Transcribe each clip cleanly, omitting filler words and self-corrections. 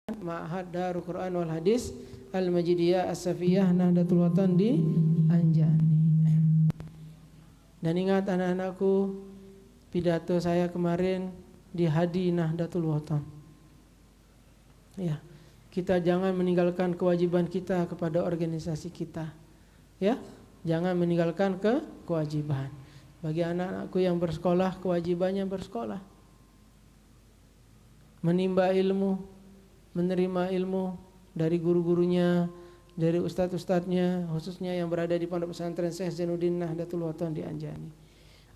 Ma'had Darul Quran wal Hadis Al-Majidiyah As-Safiyah Nahdlatul Watan di Anjani. Dan ingat anak-anakku, pidato saya kemarin di Hadi Nahdlatul Watan. Ya, kita jangan meninggalkan kewajiban kita kepada organisasi kita. Ya, jangan meninggalkan kewajiban. Bagi anak-anakku yang bersekolah, kewajibannya bersekolah, menimba ilmu, menerima ilmu dari guru-gurunya, dari ustadz-ustadznya, khususnya yang berada di Pondok Pesantren Syekh Zainuddin Nahdlatul Watan di Anjani.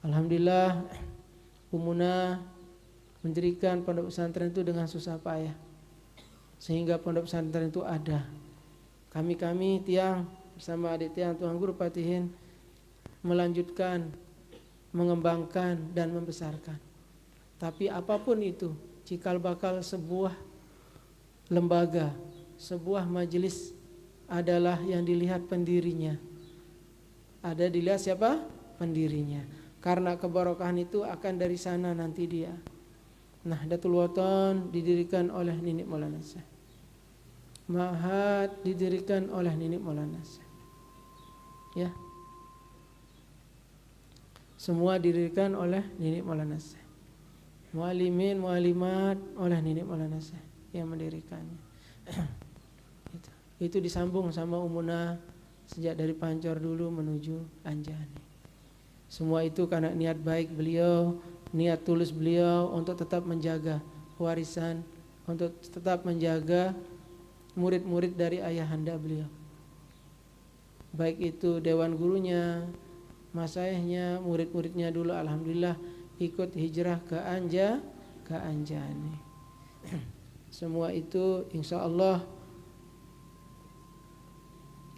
Alhamdulillah, Umuna mendirikan pondok pesantren itu dengan susah payah, sehingga pondok pesantren itu ada. Kami tiang bersama adik tiang Tuan Guru Patihin melanjutkan, mengembangkan dan membesarkan. Tapi apapun itu, cikal bakal sebuah lembaga, sebuah majelis adalah yang dilihat pendirinya. Ada dilihat siapa? Pendirinya. Karena kebarokahan itu akan dari sana nanti dia. Nahdlatul Watan didirikan oleh Nini Maulana Syekh. Ma'had didirikan oleh Nini Maulana Syekh. Ya. Semua didirikan oleh Nini Maulana Syekh. Muallimin, muallimat oleh Nini Maulana Syekh yang mendirikannya. Itu disambung sama Umuna sejak dari Pancor dulu menuju Anjani. Semua itu karena niat baik beliau, niat tulus beliau untuk tetap menjaga warisan, untuk tetap menjaga murid-murid dari ayahanda beliau. Baik itu dewan gurunya, masyaykhnya, murid-muridnya dulu alhamdulillah ikut hijrah ke Anjani. Semua itu insya Allah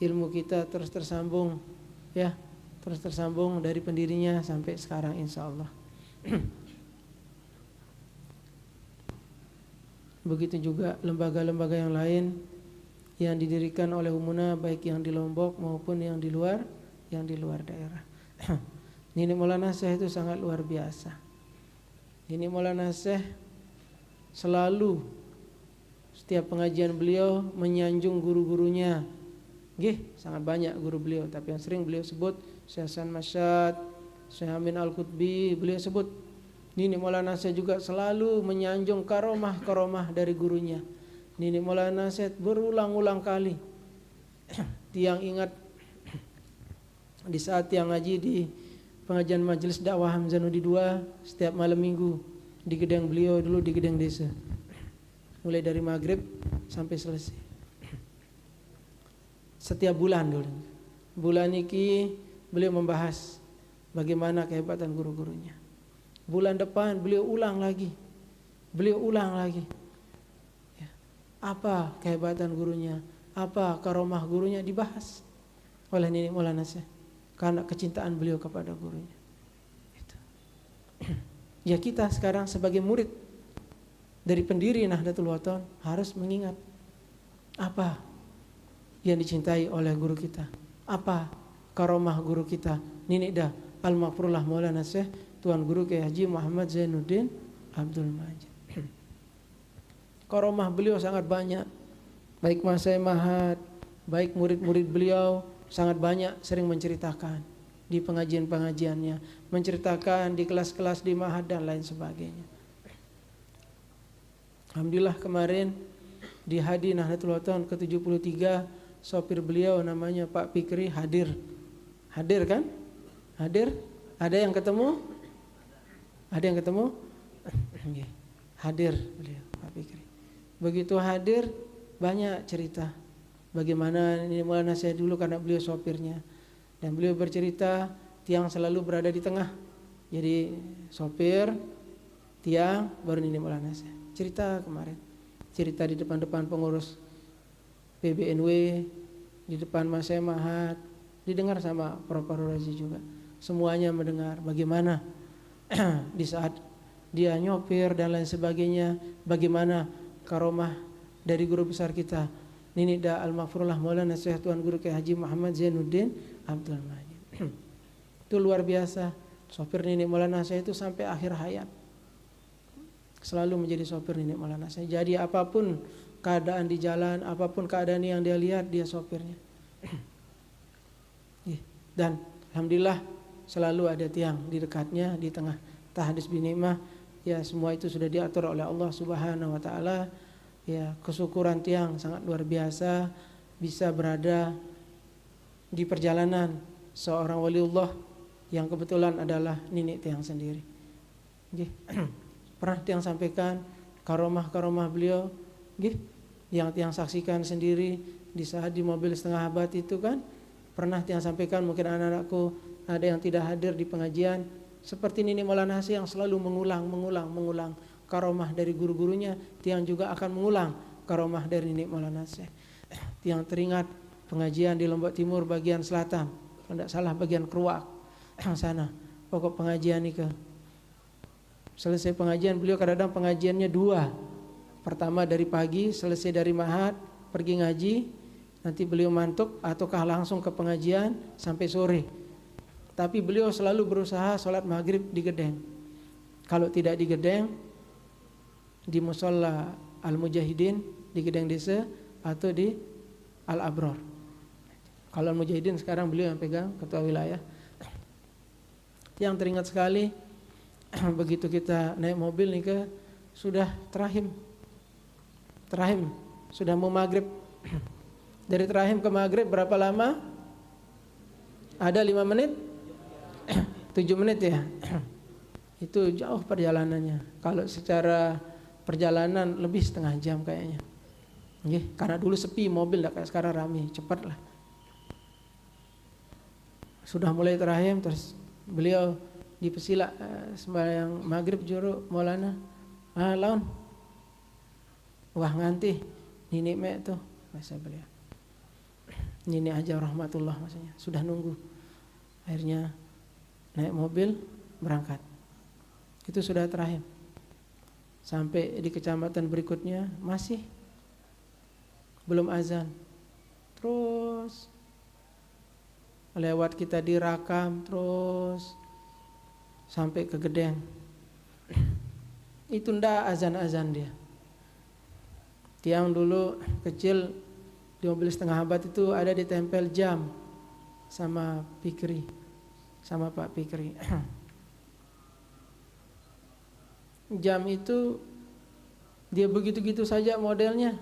ilmu kita terus tersambung, ya, terus tersambung dari pendirinya sampai sekarang insya Allah. Begitu juga lembaga-lembaga yang lain yang didirikan oleh Umuna, baik yang di Lombok maupun yang di luar daerah. Nini Maulana Syekh itu sangat luar biasa. Nini Maulana Syekh selalu setiap pengajian beliau menyanjung guru-gurunya. Sangat banyak guru beliau, tapi yang sering beliau sebut Syekh Hasan Masyad, Syekh Amin Al-Qutbi, beliau sebut. Nini Maulana Syekh juga selalu menyanjung karomah dari gurunya. Nini Maulana Syekh berulang-ulang kali tiang ingat di saat tiang ngaji di pengajian majelis dakwah Hamzanudi 2 setiap malam minggu di gedang beliau dulu, di gedang desa, mulai dari maghrib sampai selesai. Setiap bulan dulu, bulan ini beliau membahas bagaimana kehebatan guru-gurunya. Bulan depan beliau ulang lagi, ya. Apa kehebatan gurunya, apa karomah gurunya dibahas oleh Nini Maulana Syekh karena kecintaan beliau kepada gurunya. Itu. Ya, kita sekarang sebagai murid dari pendiri Nahdlatul Watan harus mengingat apa yang dicintai oleh guru kita, apa karomah guru kita, Nini dah Al-Maghfurullah Maulana Syekh Tuan Guru Kiai Haji Muhammad Zainuddin Abdul Majid. Karomah beliau sangat banyak, baik Masai Mahad, baik murid-murid beliau sangat banyak sering menceritakan di pengajian-pengajiannya, menceritakan di kelas-kelas di Mahad dan lain sebagainya. Alhamdulillah kemarin di Hadi Nahdlatul Watan ke-73 sopir beliau namanya Pak Fikri hadir kan? Hadir? Ada yang ketemu? Hadir beliau Pak Fikri. Begitu hadir banyak cerita bagaimana ini Maulana Syekh dulu karena beliau sopirnya, dan beliau bercerita tiang selalu berada di tengah. Jadi sopir, tiang, baru ini Maulana Syekh. Cerita kemarin, cerita di depan pengurus PBNW, di depan Masai Mahad, didengar sama Prof. Razi juga. Semuanya mendengar bagaimana di saat dia nyopir dan lain sebagainya, bagaimana karomah dari guru besar kita Nini da Al-Maghfurullah Maulana Syekh Tuan Guru Kiai Haji Muhammad Zainuddin Abdul Majid. Itu luar biasa. Sopir Nini Maulana Syekh itu sampai akhir hayat selalu menjadi sopir Nini Maulana Syekh. Jadi apapun keadaan di jalan, apapun keadaan yang dia lihat, dia sopirnya. Dan alhamdulillah selalu ada tiang di dekatnya, di tengah tahdits bin nikmah. Ya, semua itu sudah diatur oleh Allah Subhanahu wa taala. Ya, kesyukuran tiang sangat luar biasa bisa berada di perjalanan seorang waliullah yang kebetulan adalah nenek tiang sendiri. Pernah tiang sampaikan karomah-karomah beliau, yang tiang saksikan sendiri di saat di mobil setengah abad itu kan. Pernah tiang sampaikan, mungkin anak-anakku ada yang tidak hadir di pengajian, seperti Nini Maulana Hasyim yang selalu mengulang karomah dari guru-gurunya, tiang juga akan mengulang karomah dari Nini Maulana Hasyim. Tiang teringat pengajian di Lombok Timur bagian selatan, kalau tidak salah bagian Keruak sana, pokok pengajian itu. Selesai pengajian beliau kadang-kadang pengajiannya 2. Pertama dari pagi, selesai dari Mahat pergi ngaji, nanti beliau mantuk ataukah langsung ke pengajian sampai sore. Tapi beliau selalu berusaha sholat maghrib di Gedeng. Kalau tidak di Gedeng, di Musola Al-Mujahidin di Gedeng Desa atau di Al-Abror. Kalau Al-Mujahidin sekarang beliau yang pegang ketua wilayah. Yang teringat sekali begitu kita naik mobil nih ke sudah terahim sudah mau maghrib. Dari terahim ke maghrib berapa lama? Ada 5 menit? 7 menit ya. Itu jauh perjalanannya. Kalau secara perjalanan lebih setengah jam kayaknya. Karena dulu sepi mobil, tidak kayak sekarang ramai, cepat lah. Sudah mulai terahim, terus beliau di Pesila sembahyang maghrib juru Maulana. Laun. Wah nganti Nini mek tuh bahasa beliau. Nini aja rahmatullah maksudnya, sudah nunggu. Akhirnya naik mobil berangkat. Itu sudah terakhir. Sampai di kecamatan berikutnya masih belum azan. Terus lewat kita di Rakam, terus sampai ke Gedeng. Itu ndak azan-azan dia. Tiang dulu kecil di mobil setengah abad itu ada ditempel jam sama Pikri, sama Pak Pikri. Jam itu dia begitu-gitu saja modelnya.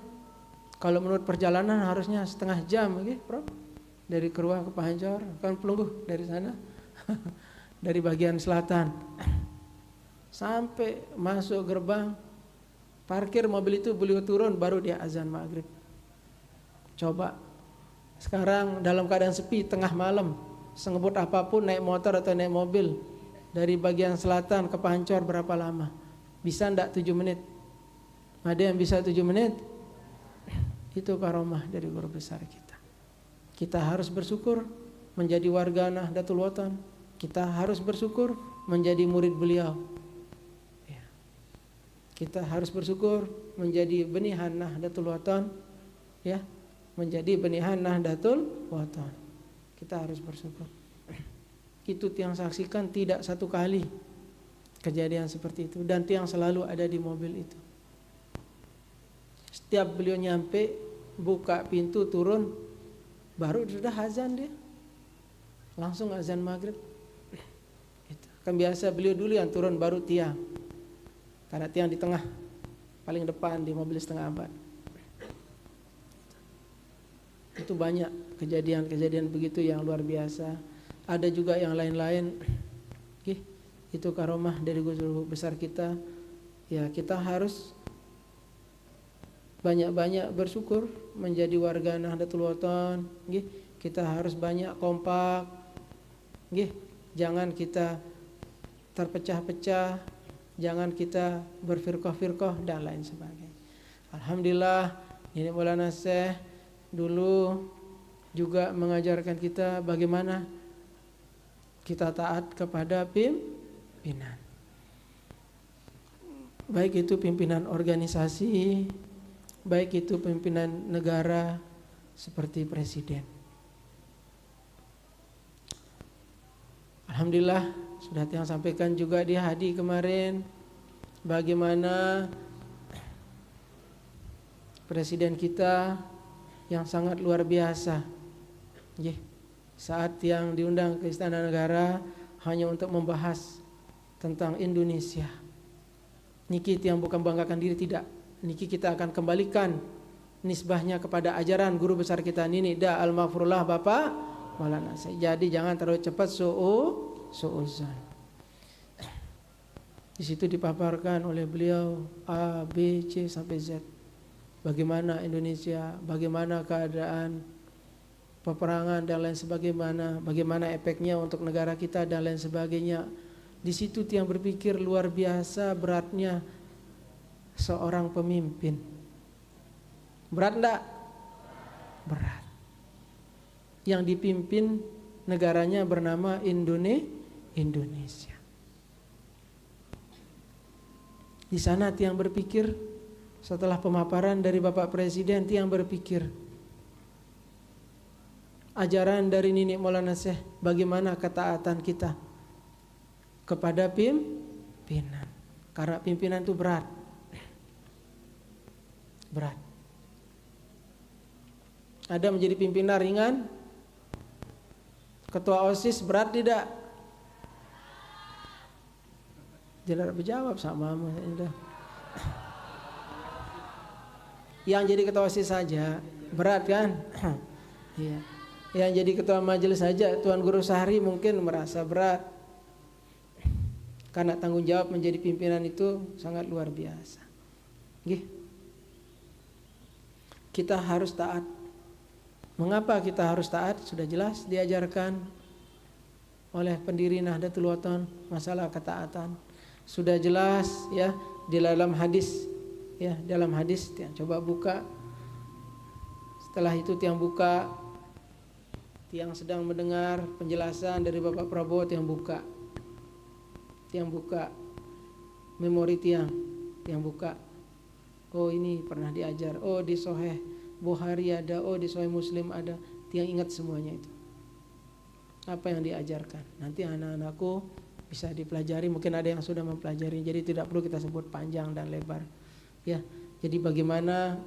Kalau menurut perjalanan harusnya setengah jam, Prof. Dari Keruak ke Pancor, kan Pelungguh dari sana, dari bagian selatan, sampai masuk gerbang, parkir mobil itu beliau turun, baru dia azan maghrib. Coba sekarang dalam keadaan sepi tengah malam, sengebut apapun naik motor atau naik mobil dari bagian selatan ke Pancor berapa lama? Bisa ndak 7 menit? Ada yang bisa 7 menit? Itu karomah dari guru besar kita. Kita harus bersyukur menjadi warga Nahdlatul Watan. Kita harus bersyukur menjadi murid beliau. Kita harus bersyukur menjadi benihan Nahdlatul Watan, ya, menjadi benihan Nahdlatul Watan. Kita harus bersyukur. Itu tiang saksikan tidak satu kali kejadian seperti itu, dan tiang selalu ada di mobil itu. Setiap beliau nyampe, buka pintu turun, baru sudah azan dia, langsung azan maghrib. Kan biasa beliau dulu yang turun baru tiang. Karena tiang di tengah, paling depan di mobil setengah abad. Itu banyak kejadian-kejadian begitu yang luar biasa. Ada juga yang lain-lain. Itu karomah dari guru besar kita. Ya, kita harus banyak-banyak bersyukur menjadi warga Nahdlatul Watan. Kita harus banyak kompak. Jangan kita terpecah-pecah. Jangan kita berfirqah-firqah dan lain sebagainya. Alhamdulillah, ini Maulana Syekh dulu juga mengajarkan kita bagaimana kita taat kepada pimpinan. Baik itu pimpinan organisasi, baik itu pimpinan negara seperti presiden. Alhamdulillah, sudah yang sampaikan juga di hadi kemarin bagaimana Presiden kita yang sangat luar biasa. Saat yang diundang ke Istana Negara hanya untuk membahas tentang Indonesia. Niki yang bukan banggakan diri, tidak. Niki kita akan kembalikan nisbahnya kepada ajaran guru besar kita Nini Da Al-Maghfurullah Bapak Maulana. Jadi jangan terlalu cepat suuzon. Di situ dipaparkan oleh beliau A, B, C sampai Z. Bagaimana Indonesia, bagaimana keadaan peperangan dan lain sebagainya, bagaimana efeknya untuk negara kita dan lain sebagainya. Di situ tiang berpikir luar biasa beratnya seorang pemimpin. Berat enggak? Berat. Yang dipimpin negaranya bernama Indonesia. Di sana tiang berpikir, setelah pemaparan dari Bapak Presiden, tiang berpikir ajaran dari Nini Maulana Syekh, bagaimana ketaatan kita kepada pimpinan. Karena pimpinan itu berat. Ada menjadi pimpinan ringan, ketua OSIS berat tidak? Tidak berjawab sama udah. Yang jadi ketua OSIS saja berat kan? Iya. Yang jadi ketua majelis saja Tuan Guru Sahri mungkin merasa berat. Karena tanggung jawab menjadi pimpinan itu sangat luar biasa. Kita harus taat. Mengapa kita harus taat? Sudah jelas diajarkan oleh pendiri Nahdlatul Wathon masalah ketaatan. Sudah jelas ya di dalam hadis ya, dalam hadis tiang coba buka. Setelah itu tiang buka, tiang sedang mendengar penjelasan dari Bapak Prabowo, tiang buka memori tiang buka. Oh ini pernah diajar, oh di Sahih Bukhari ada, oh di Sahih Muslim ada. Tiang ingat semuanya itu. Apa yang diajarkan. Nanti anak-anakku bisa dipelajari, mungkin ada yang sudah mempelajari, jadi tidak perlu kita sebut panjang dan lebar ya. Jadi bagaimana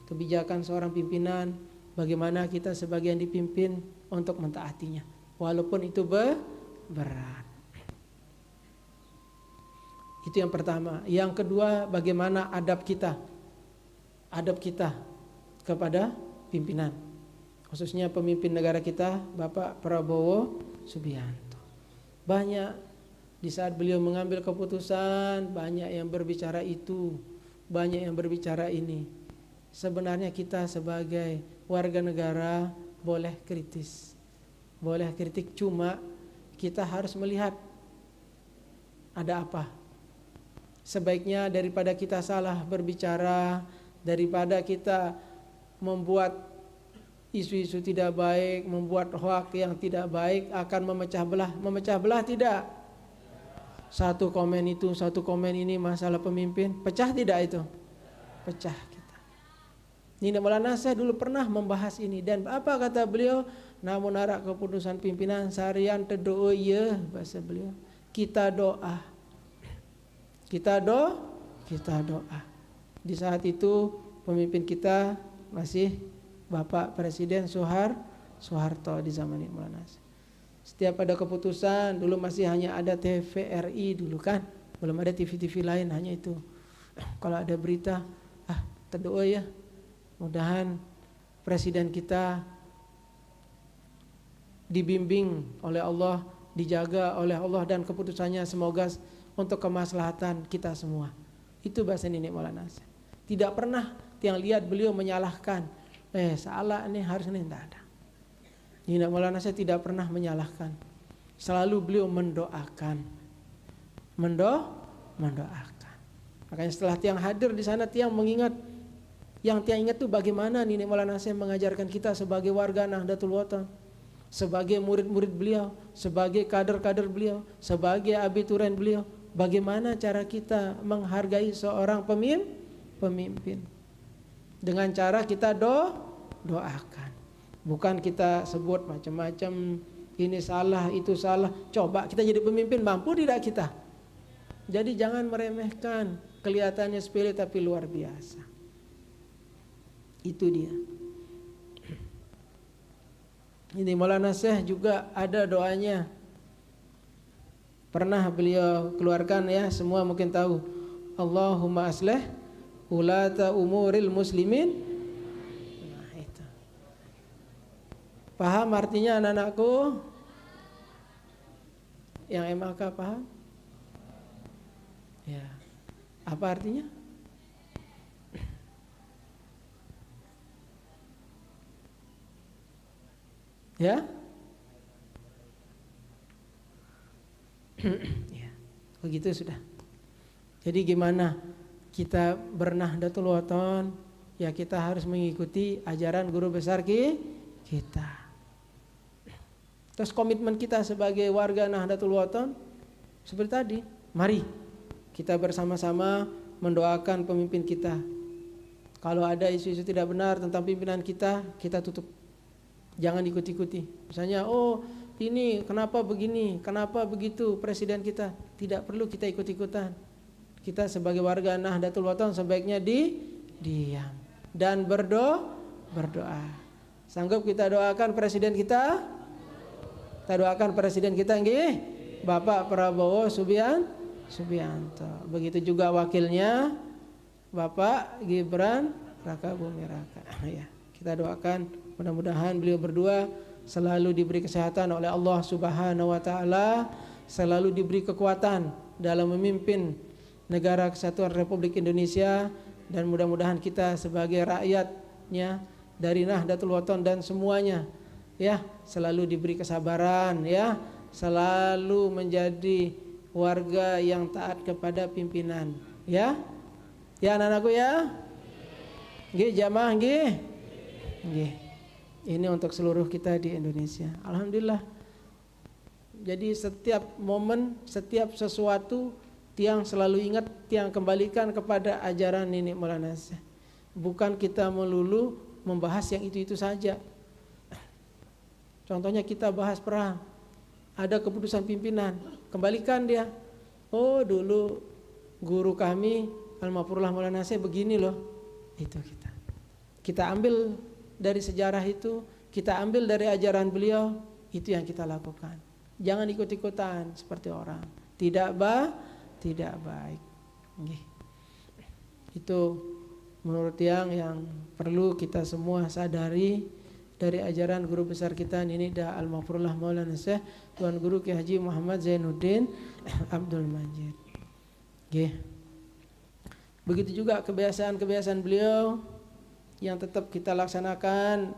kebijakan seorang pimpinan, bagaimana kita sebagian dipimpin untuk mentaatinya walaupun itu berat. Itu yang pertama. Yang kedua, bagaimana adab kita kepada pimpinan, khususnya pemimpin negara kita Bapak Prabowo Subianto. Banyak di saat beliau mengambil keputusan, banyak yang berbicara itu, banyak yang berbicara ini. Sebenarnya kita sebagai warga negara boleh kritis, boleh kritik, cuma kita harus melihat ada apa. Sebaiknya daripada kita salah berbicara, daripada kita membuat isu-isu tidak baik, membuat hoak yang tidak baik, akan memecah belah tidak? Satu komen itu, satu komen ini masalah pemimpin, pecah tidak itu? Pecah kita. Nini Maulana Syekh dulu pernah membahas ini, dan apa kata beliau? Namun arah keputusan pimpinan sarian tedoa ya, bahasa beliau. Kita doa. Di saat itu pemimpin kita masih Bapak Presiden Soeharto di zaman Nini Maulana Syekh. Setiap ada keputusan, dulu masih hanya ada TVRI dulu kan, belum ada TV-TV lain, hanya itu. Kalau ada berita, terdoa ya, mudahan presiden kita dibimbing oleh Allah, dijaga oleh Allah, dan keputusannya semoga untuk kemaslahatan kita semua. Itu bahasa Nini Maulana Syekh. Tidak pernah yang lihat beliau menyalahkan, salah nih harus nih, tidak ada. Nini Maulana Syekh tidak pernah menyalahkan. Selalu beliau mendoakan. Makanya setelah tiang hadir di sana, tiang mengingat. Yang tiang ingat itu bagaimana Nini Maulana Syekh mengajarkan kita sebagai warga Nahdlatul Wathon, sebagai murid-murid beliau, sebagai kader-kader beliau, sebagai abituren beliau, bagaimana cara kita menghargai seorang pemimpin. Dengan cara kita doakan. Bukan kita sebut macam-macam, ini salah, itu salah. Coba kita jadi pemimpin, mampu tidak kita? Jadi jangan meremehkan, kelihatannya sepele tapi luar biasa. Itu dia. Ini Maulana Syekh juga ada doanya. Pernah beliau keluarkan ya, semua mungkin tahu. Allahumma aslih ulata umuril muslimin. Nah, itu. Paham artinya anak-anakku? Yang MAK paham? Ya. Apa artinya? Ya? Ya. Begitu sudah. Jadi gimana kita bernahdlatul wathon? Ya kita harus mengikuti ajaran guru besar kita. Terus komitmen kita sebagai warga Nahdlatul Wathon seperti tadi, mari kita bersama-sama mendoakan pemimpin kita. Kalau ada isu-isu tidak benar tentang pimpinan kita tutup. Jangan ikut-ikuti. Misalnya, oh ini kenapa begini, kenapa begitu presiden kita. Tidak perlu kita ikut-ikutan. Kita sebagai warga Nahdlatul Wathon sebaiknya diam dan berdoa. Sanggup kita doakan presiden kita? Kita doakan presiden kita nggih, Bapak Prabowo Subianto. Begitu juga wakilnya Bapak Gibran Raka Buming Raka. Ya, kita doakan mudah-mudahan beliau berdua selalu diberi kesehatan oleh Allah Subhanahu wa taala, selalu diberi kekuatan dalam memimpin negara kesatuan Republik Indonesia, dan mudah-mudahan kita sebagai rakyatnya dari Nahdlatul Wathon dan semuanya ya selalu diberi kesabaran ya, selalu menjadi warga yang taat kepada pimpinan ya. Ya anak-anakku ya. Nggih jamaah nggih. Nggih. Ini untuk seluruh kita di Indonesia. Alhamdulillah. Jadi setiap momen, setiap sesuatu tiang selalu ingat, tiang kembalikan kepada ajaran Nenek Maulana Syekh. Bukan kita melulu membahas yang itu-itu saja. Contohnya kita bahas perang, ada keputusan pimpinan, kembalikan dia. Oh dulu guru kami Al-Mafurullah Maulana Syekh begini loh. Itu kita ambil dari sejarah itu, kita ambil dari ajaran beliau, itu yang kita lakukan. Jangan ikut-ikutan seperti orang. Tidak baik. Itu menurut yang perlu kita semua sadari dari ajaran guru besar kita Ninida Al-Mafurullah Maulana Syekh Tuan Guru Kiai Haji Muhammad Zainuddin Abdul Majid. Begitu juga kebiasaan-kebiasaan beliau yang tetap kita laksanakan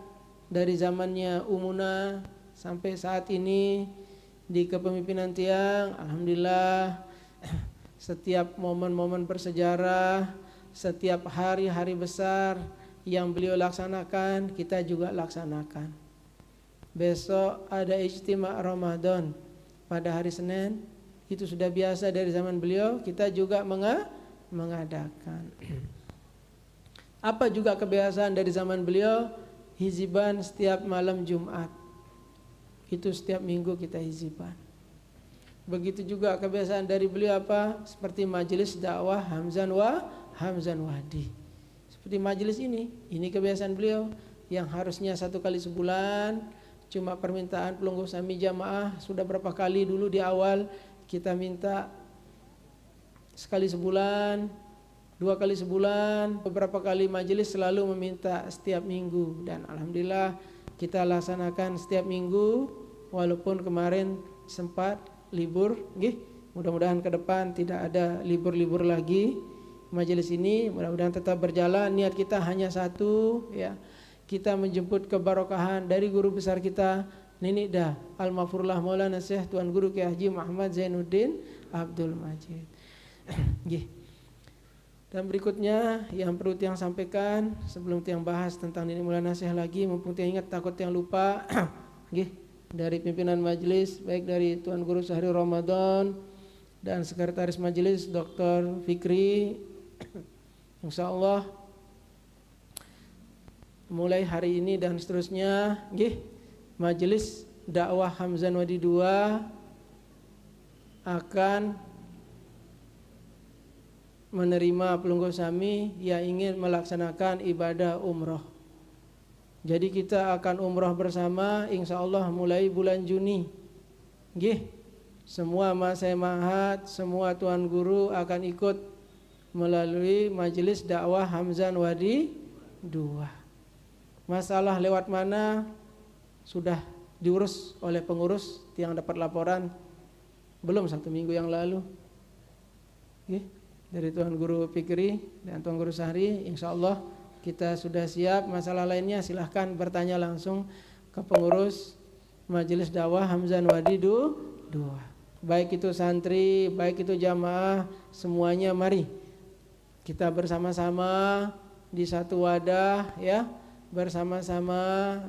dari zamannya Umuna sampai saat ini di kepemimpinan tiang. Alhamdulillah setiap momen-momen bersejarah, setiap hari-hari besar yang beliau laksanakan, kita juga laksanakan. Besok ada ijtima Ramadan pada hari Senin, itu sudah biasa dari zaman beliau, kita juga mengadakan. Apa juga kebiasaan dari zaman beliau? Hiziban setiap malam Jumat. Itu setiap minggu kita hiziban. Begitu juga kebiasaan dari beliau apa? Seperti majelis dakwah Hamzan Wahdi. Seperti majelis ini kebiasaan beliau yang harusnya 1 kali sebulan, cuma permintaan pelunggu sami jamaah sudah berapa kali dulu di awal kita minta sekali sebulan, 2 kali sebulan, beberapa kali majelis selalu meminta setiap minggu, dan alhamdulillah kita laksanakan setiap minggu walaupun kemarin sempat libur. Mudah-mudahan ke depan tidak ada libur-libur lagi. Majelis ini mudah-mudahan tetap berjalan. Niat kita hanya satu ya, kita menjemput kebarokahan dari guru besar kita Ninida Al-Mafurullah Maulana Syekh Tuan Guru Kiai Haji Muhammad Zainuddin Abdul Majid. Dan berikutnya yang perlu tiang sampaikan sebelum tiang bahas tentang Nenek Maulana Syekh lagi, mumpung tiang ingat takut tiang lupa. Dari pimpinan majelis baik dari Tuan Guru Sahri Ramadan dan sekretaris majelis Dr. Fikri, insyaallah mulai hari ini dan seterusnya majelis dakwah Hamzan Wadi 2 akan menerima pelunggu sami yang ingin melaksanakan ibadah umroh. Jadi kita akan umrah bersama insya Allah mulai bulan Juni. Nggih. Semua masai mahat, semua tuan guru akan ikut melalui majelis dakwah Hamzan Wadi 2. Masalah lewat mana sudah diurus oleh pengurus yang dapat laporan belum 1 minggu yang lalu. Nggih. Dari Tuan Guru Fikri dan Tuan Guru Sahri, insya Allah kita sudah siap. Masalah lainnya silahkan bertanya langsung ke pengurus Majelis Dakwah Hamzan Wadi 2. Baik itu santri, baik itu jamaah, semuanya mari kita bersama-sama di satu wadah ya, bersama-sama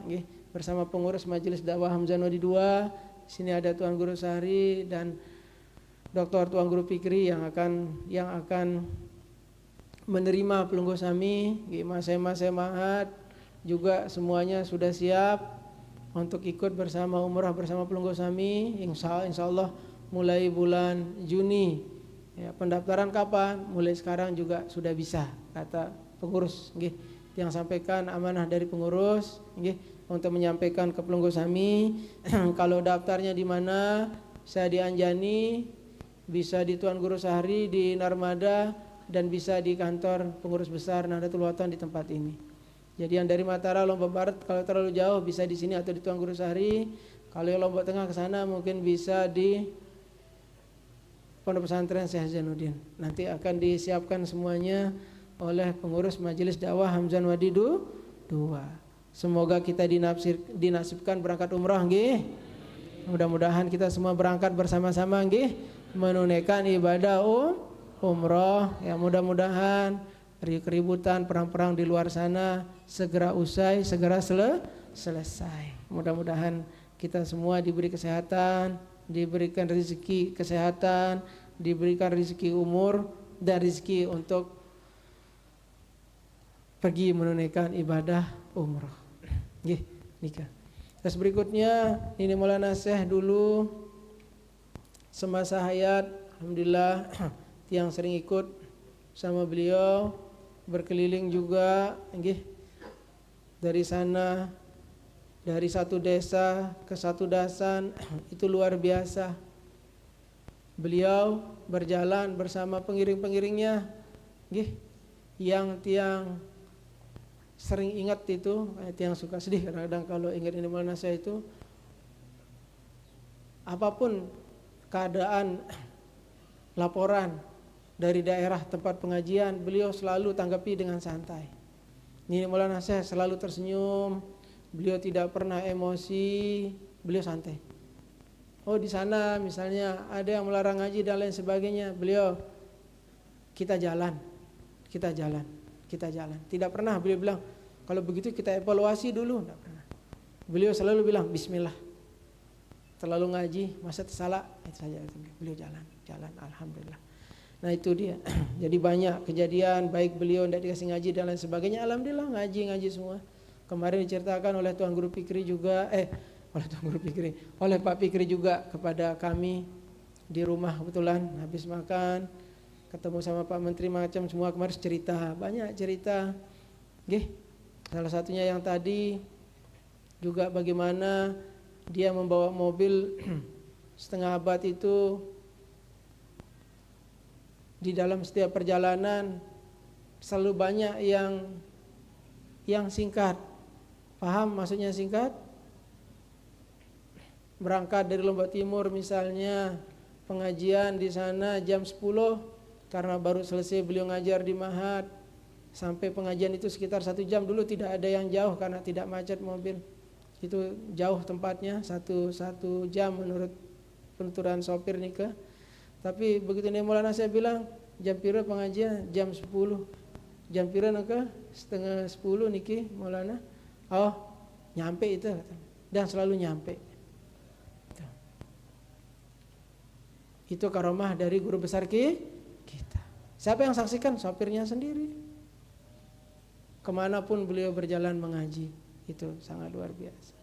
bersama pengurus Majelis Dakwah Hamzan Wadi 2. Di sini ada Tuan Guru Sahri dan Dr. Tuan Guru Fikri yang akan menerima pelunggu sami, masai-masai mahat juga semuanya sudah siap untuk ikut bersama umrah bersama pelunggu sami insya Allah mulai bulan Juni. Ya, pendaftaran kapan? Mulai sekarang juga sudah bisa, kata pengurus. Yang sampaikan amanah dari pengurus untuk menyampaikan ke pelunggu sami. Kalau daftarnya di mana? Saya di Anjani, bisa di Tuan Guru Sahri di Narmada, dan bisa di kantor pengurus besar Nahdlatul Wathon di tempat ini. Jadi yang dari Mataram, Lombok Barat kalau terlalu jauh bisa di sini atau di Tuan Guru Sahri. Kalau yang Lombok Tengah ke sana mungkin bisa di Pondok Pesantren Syekh Zainuddin. Nanti akan disiapkan semuanya oleh pengurus Majelis Dakwah Hamzan Wadi 2. Semoga kita dinasibkan berangkat umrah nggih. Mudah-mudahan kita semua berangkat bersama-sama nggih menunaikan ibadah umrah. Ya, mudah-mudahan keributan perang-perang di luar sana segera usai, segera selesai. Mudah-mudahan kita semua diberi kesehatan, diberikan rezeki kesehatan, diberikan rezeki umur dan rezeki untuk pergi menunaikan ibadah umrah. Nggih, nikah. Terus berikutnya ini Maulana Syekh dulu semasa hayat, alhamdulillah yang sering ikut sama beliau berkeliling juga, nggih. Dari sana, dari satu desa ke satu dasan, itu luar biasa. Beliau berjalan bersama pengiring-pengiringnya, nggih. Yang tiang sering ingat itu, tiang suka sedih kadang-kadang kalau ingat ini Maulana Syekh itu, apapun keadaan laporan dari daerah tempat pengajian, beliau selalu tanggapi dengan santai. Ini Maulana Syekh selalu tersenyum, beliau tidak pernah emosi, beliau santai. Oh di sana misalnya ada yang melarang ngaji dan lain sebagainya, beliau kita jalan. Tidak pernah beliau bilang kalau begitu kita evaluasi dulu, tidak pernah. Beliau selalu bilang Bismillah. Terlalu ngaji masa tersalah, itu saja. Beliau jalan, alhamdulillah. Nah itu dia. Jadi banyak kejadian baik beliau tidak dikasih ngaji dan lain sebagainya, alhamdulillah ngaji semua. Kemarin diceritakan oleh Tuan Guru Fikri juga, oleh Pak Fikri juga kepada kami di rumah, kebetulan habis makan ketemu sama Pak Menteri macam semua, kemarin cerita, banyak cerita. Salah satunya yang tadi juga bagaimana dia membawa mobil setengah abad itu, di dalam setiap perjalanan selalu banyak yang singkat. Paham maksudnya singkat? Berangkat dari Lombok Timur misalnya, pengajian di sana jam 10 karena baru selesai beliau ngajar di Mahat, sampai pengajian itu sekitar 1 jam. Dulu tidak ada yang jauh karena tidak macet mobil. Itu jauh tempatnya, satu jam menurut penuturan sopir nikah. Tapi begitu nih Maulana saya bilang jam pira pengajian, jam 10. Jam pira nikah setengah 10 niki Maulana. Oh nyampe itu, dan selalu nyampe. Itu karomah dari guru besar kita. Siapa yang saksikan? Sopirnya sendiri. Kemanapun beliau berjalan mengaji, itu sangat luar biasa.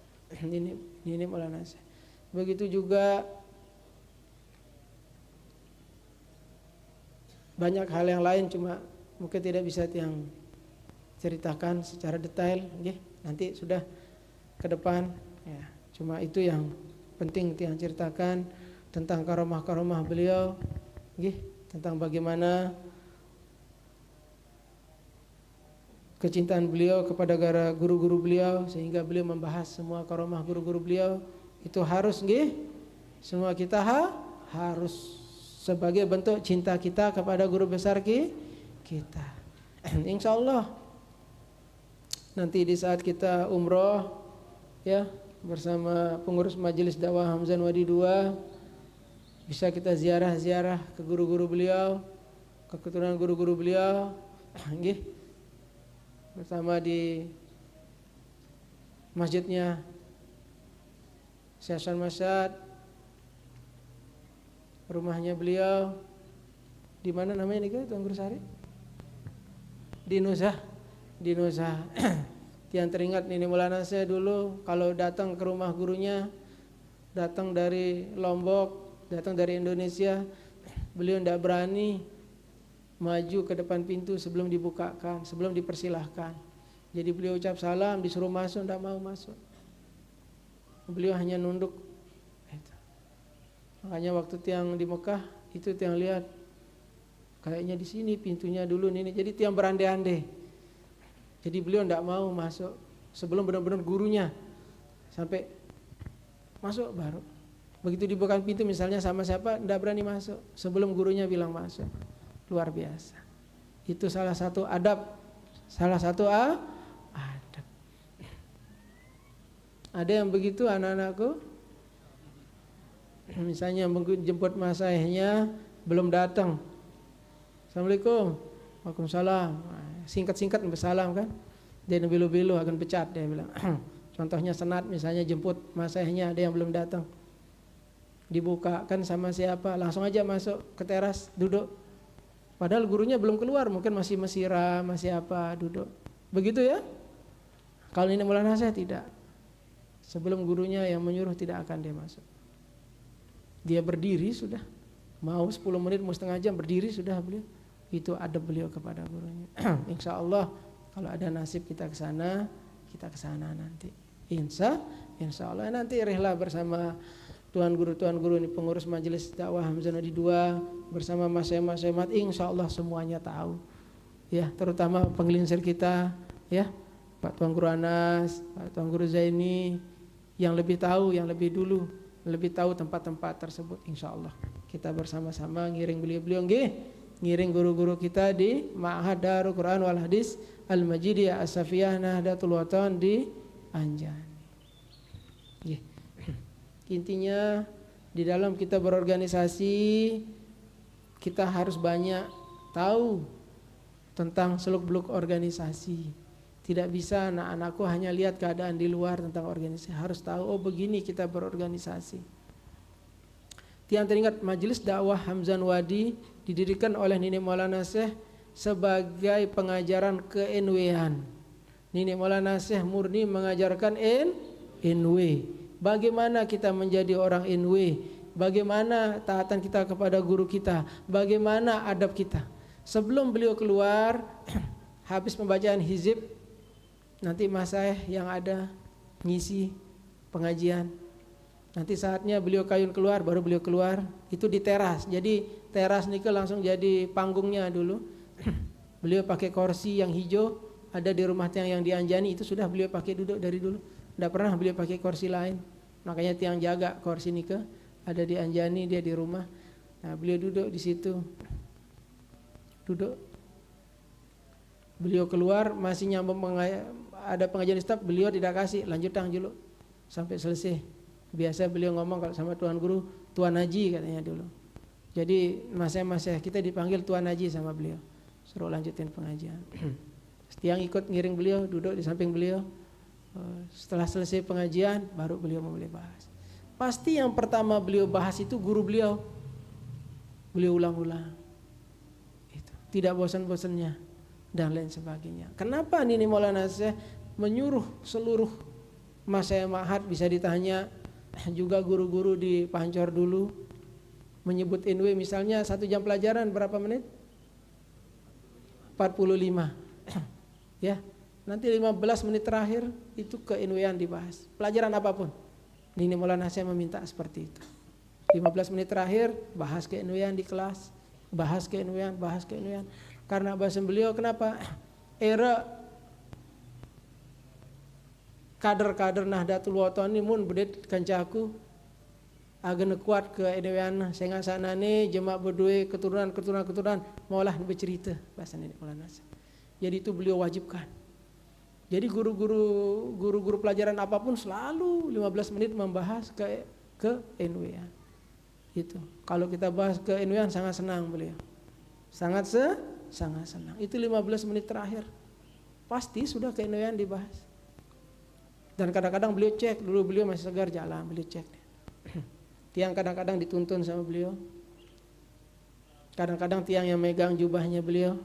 Ini Maulana saya. Begitu juga banyak hal yang lain, cuma mungkin tidak bisa ceritakan secara detail, nggih. Nanti sudah ke depan ya. Cuma itu yang penting yang ceritakan tentang karomah-karomah beliau, nggih, tentang bagaimana kecintaan beliau kepada guru-guru beliau sehingga beliau membahas semua karomah guru-guru beliau. Itu harus nggih, semua kita harus sebagai bentuk cinta kita kepada guru besar kita. Insyaallah nanti di saat kita umroh ya bersama pengurus majelis dakwah Hamzan Wadi 2 bisa kita ziarah-ziarah ke guru-guru beliau, ke keturunan guru-guru beliau, nggih. Bersama di masjidnya Syekh Hasan Masyad, rumahnya beliau di mana namanya nih Tuan Guru Sari? Di Nusa. Yang teringat ini Maulana saya dulu kalau datang ke rumah gurunya, datang dari Lombok, datang dari Indonesia, beliau tidak berani maju ke depan pintu sebelum dibukakan, sebelum dipersilahkan. Jadi beliau ucap salam, disuruh masuk, tidak mau masuk. Beliau hanya nunduk. Makanya waktu tiang di Mekah itu tiang lihat kayaknya di sini pintunya dulu ini. Jadi tiang berandai-andai. Jadi beliau tidak mau masuk sebelum benar-benar gurunya sampai masuk baru. Begitu dibukakan pintu misalnya sama siapa tidak berani masuk sebelum gurunya bilang masuk. Luar biasa. Itu salah satu adab, salah satu adab. Ada yang begitu anak-anakku, misalnya menjemput masayahnya belum datang, Assalamualaikum, Waalaikumsalam, singkat-singkat bersalam kan, dia bilu-bilu akan pecat dia bilang. Contohnya senat misalnya jemput masayahnya ada yang belum datang, dibuka kan sama siapa, langsung aja masuk ke teras duduk, padahal gurunya belum keluar, mungkin masih mesiram, masih apa, duduk, begitu ya. Kalau ini Maulana saya tidak. Sebelum gurunya yang menyuruh tidak akan dia masuk. Dia berdiri sudah. Mau 10 menit, mau setengah jam berdiri sudah beliau. Itu adab beliau kepada gurunya. Insya Allah kalau ada nasib kita ke sana nanti. Insya Allah nanti rehla bersama tuan guru ini pengurus majelis dakwah Hamzan Wadi 2 bersama Mas Hemat. Insya Allah semuanya tahu. Ya, terutama penggelincir kita ya. Pak Tuan Guru Anas, Pak Tuan Guru Zaini yang lebih tahu, yang lebih dulu, lebih tahu tempat-tempat tersebut. Insya Allah kita bersama-sama ngiring beliau-beliau ngiring guru-guru kita di Ma'had Darul Quran wal Hadis Al-Majidiyah As-Safiyah Nahdlatul Watan di Anjani. Intinya di dalam kita berorganisasi kita harus banyak tahu tentang seluk-beluk organisasi. Tidak bisa anak-anakku hanya lihat keadaan di luar tentang organisasi. Harus tahu, oh begini kita berorganisasi. Yang teringat majelis dakwah Hamzan Wadi didirikan oleh Nini Maulana Syekh sebagai pengajaran ke-NW-an. Nini Maulana Syekh murni mengajarkan NW. Bagaimana kita menjadi orang NW? Bagaimana taatan kita kepada guru kita? Bagaimana adab kita? Sebelum beliau keluar, habis pembacaan hizib, nanti Mas Syekh yang ada ngisi pengajian. Nanti saatnya beliau kayun keluar, baru beliau keluar. Itu di teras. Jadi teras ini langsung jadi panggungnya dulu. Beliau pakai kursi yang hijau, ada di rumah tiang yang di Anjani, itu sudah beliau pakai duduk dari dulu. Tidak pernah beliau pakai kursi lain. Makanya tiang jaga kursi Nike ada di Anjani, dia di rumah. Nah, beliau duduk di situ. Duduk. Beliau keluar masih nyambung ada pengajian staf, beliau tidak kasih, lanjutkan dulu sampai selesai. Biasa beliau ngomong kalau sama tuan guru, Tuan Haji katanya dulu. Jadi masa kita dipanggil Tuan Haji sama beliau. Suruh lanjutin pengajian. Yang ikut ngiring beliau, duduk di samping beliau. Setelah selesai pengajian baru beliau mulai bahas. Pasti yang pertama beliau bahas itu guru beliau. Beliau ulang-ulang. Itu. Tidak bosan-bosannya dan lain sebagainya. Kenapa Nini Maulana Syekh menyuruh seluruh Masya Ma'had, bisa ditanya juga guru-guru di Pancor dulu, menyebut NW misalnya 1 jam pelajaran berapa menit? 45 ya, Nanti 15 menit terakhir itu ke-NW-an dibahas. Pelajaran apapun. Ini Maulana saya meminta seperti itu. 15 menit terakhir bahas ke-NW-an di kelas, bahas ke-NW-an, bahas ke-NW-an. Karena bahasa beliau kenapa? Era kader-kader Nahdlatul Wathani mun bedet kancaku agen kuat ke NW-an sehingga sanane jemaah berdua keturunan maulah bercerita bahasa ini Maulana. Jadi itu beliau wajibkan. Jadi guru-guru pelajaran apapun selalu 15 menit membahas ke NW-an. Itu. Kalau kita bahas ke NW-an sangat senang beliau. Sangat senang. Itu 15 menit terakhir. Pasti sudah ke NW-an dibahas. Dan kadang-kadang beliau cek, dulu beliau masih segar jalan, beliau cek. Tiang kadang-kadang dituntun sama beliau. Kadang-kadang tiang yang megang jubahnya beliau.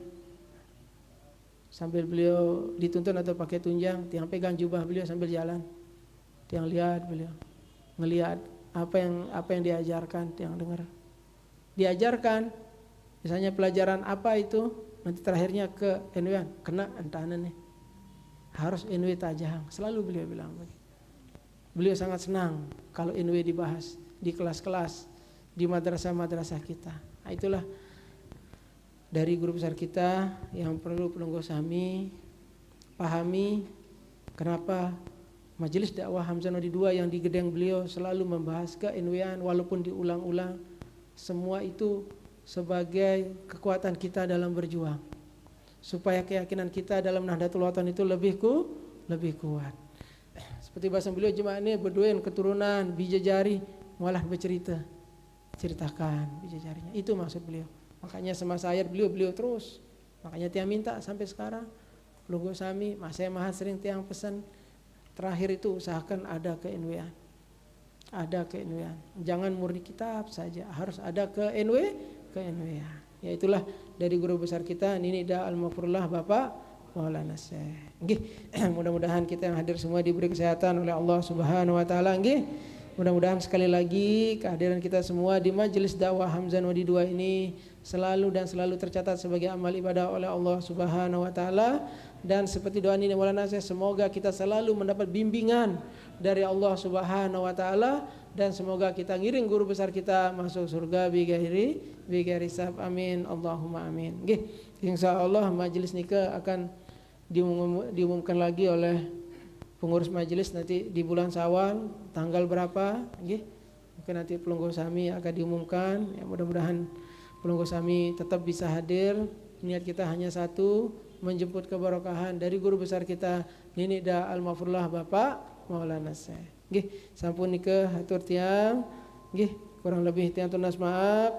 Sambil beliau dituntun atau pakai tunjang, tiang pegang jubah beliau sambil jalan. Tiang lihat beliau, ngelihat apa yang diajarkan, tiang dengar. Diajarkan, misalnya pelajaran apa itu, nanti terakhirnya ke NW-an, kena entanan nih. Harus NW tajam, selalu beliau bilang begitu. Beliau sangat senang kalau NW dibahas di kelas-kelas, di madrasah-madrasah kita. Nah, itulah dari guru besar kita yang perlu penunggu sami pahami kenapa Majelis Dakwah Hamzah Nodi II yang di gedeng beliau selalu membahas ke NW-an walaupun diulang-ulang. Semua itu sebagai kekuatan kita dalam berjuang. Supaya keyakinan kita dalam Nahdlatul Wathani itu lebih kuat. Seperti bahasa beliau jemaah ini berduain keturunan bijajari malah ceritakan bijajarinya. Itu maksud beliau. Makanya semasa ayat beliau terus. Makanya tiang minta sampai sekarang logo sami, mas saya maha sering tiang pesan terakhir itu usahakan ada ke NW-an. Ada ke NW-an. Jangan murni kitab saja, harus ada ke NW-an. Ya itulah dari guru besar kita Nini Da Al-Maghfurullah Bapak Maulana Syekh. Nggih, mudah-mudahan kita yang hadir semua diberi kesehatan oleh Allah Subhanahu wa taala nggih. Mudah-mudahan sekali lagi kehadiran kita semua di Majelis Dakwah Hamzah Nodi II ini selalu tercatat sebagai amal ibadah oleh Allah Subhanahu wa taala, dan seperti doa Nini Maulana Syekh, semoga kita selalu mendapat bimbingan dari Allah Subhanahu wa taala, dan semoga kita ngiring guru besar kita masuk surga bighairi hisab. Amin Allahumma amin. Nggih, insyaallah majelis nikah akan diumumkan lagi oleh pengurus majelis nanti di bulan Syawal tanggal berapa nggih. Mungkin nanti pelungguh sami akan diumumkan. Ya, mudah-mudahan pelungguh sami tetap bisa hadir. Niat kita hanya satu, menjemput keberkahan dari guru besar kita Nini Da Al-Maghfurullah Bapak Maulana Syekh. Nggih, sampun nikah hatur tiang. Nggih, kurang lebih tiang tunas maaf.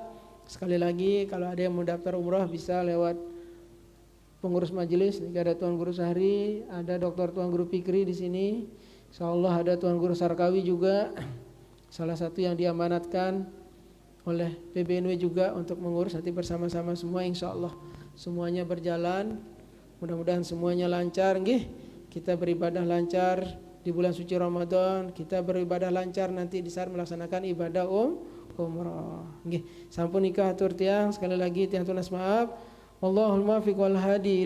Sekali lagi kalau ada yang mau daftar umrah bisa lewat pengurus majelis. Nih ada Tuan Guru Sahri, ada Dr. Tuan Guru Fikri di sini. Insyaallah ada Tuan Guru Sarkawi juga. Salah satu yang diamanatkan oleh PBNW juga untuk mengurus nanti bersama-sama semua insyaallah. Semuanya berjalan. Mudah-mudahan semuanya lancar nggih. Kita beribadah lancar di bulan suci Ramadan, kita beribadah lancar nanti di saat melaksanakan ibadah umrah. Nggih, sampun nikah atur tiang sekali lagi tiang tunas maaf. Allahul muwaffiq wal hadi